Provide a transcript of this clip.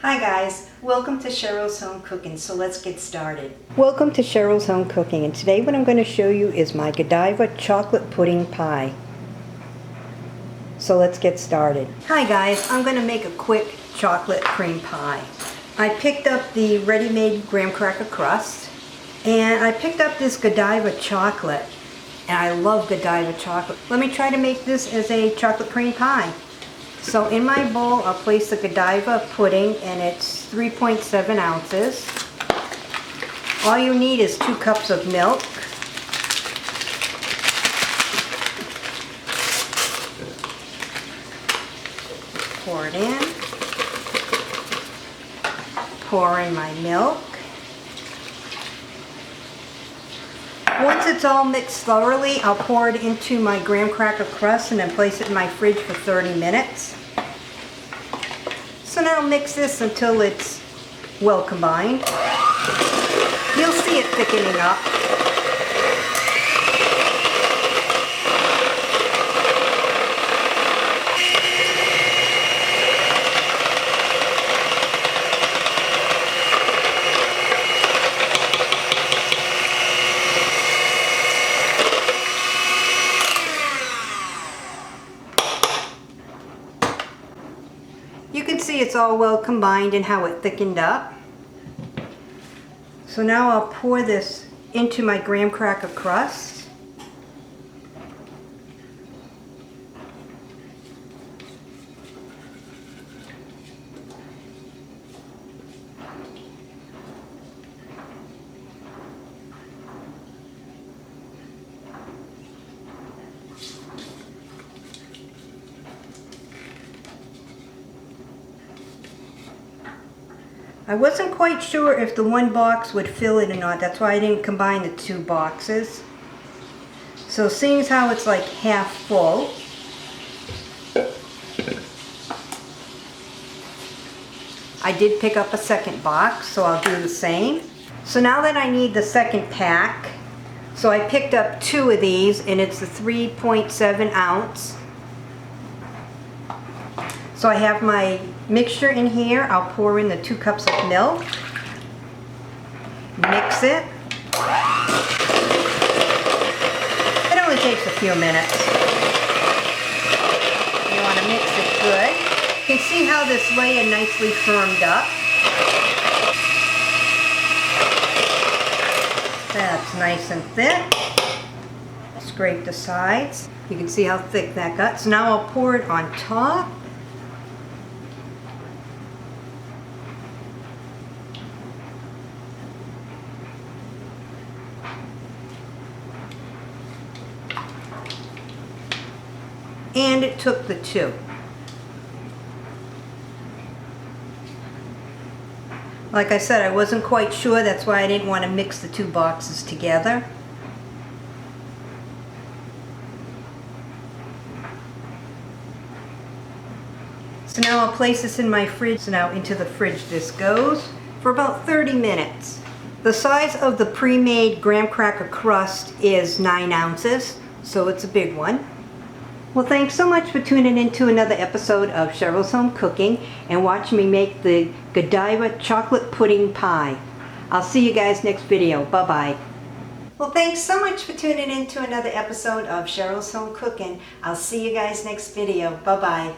Hi guys, welcome to Cheryl's Home Cooking, so let's get started. Welcome to Cheryl's Home Cooking, and today what I'm going to show you is my Godiva chocolate pudding pie. So let's get started. Hi guys, I'm going to make a quick chocolate cream pie. I picked up the ready-made graham cracker crust, and I picked up this Godiva chocolate, and I love Godiva chocolate. Let me try to make this as a chocolate cream pie. So in my bowl, I'll place the Godiva pudding, and it's 3.7 ounces. All you need is 2 cups of milk. Pour it in. Pour in my milk. Once it's all mixed thoroughly, I'll pour it into my graham cracker crust and then place it in my fridge for 30 minutes. So now mix this until it's well combined. You'll see it thickening up. You can see it's all well combined and how it thickened up. So now I'll pour this into my graham cracker crust. I wasn't quite sure if the one box would fill it or not. That's why I didn't combine the 2 boxes. So seeing as how it's like half full, I did pick up a second box, so I'll do the same. So now that I need the second pack, so I picked up 2 of these, and it's the 3.7 ounce. So I have my mixture in here. I'll pour in the 2 cups of milk. Mix it. It only takes a few minutes. You want to mix it good. You can see how this layer nicely firmed up. That's nice and thick. Scrape the sides. You can see how thick that got. So now I'll pour it on top. And it took the 2. Like I said, I wasn't quite sure, that's why I didn't want to mix the 2 boxes together. So now I'll place this in my fridge. So now into the fridge this goes for about 30 minutes. The size of the pre-made graham cracker crust is 9 ounces, so it's a big one. Well, thanks so much for tuning in to another episode of Cheryl's Home Cooking and watching me make the Godiva chocolate pudding pie. I'll see you guys next video. Bye-bye. Well, thanks so much for tuning in to another episode of Cheryl's Home Cooking. I'll see you guys next video. Bye-bye.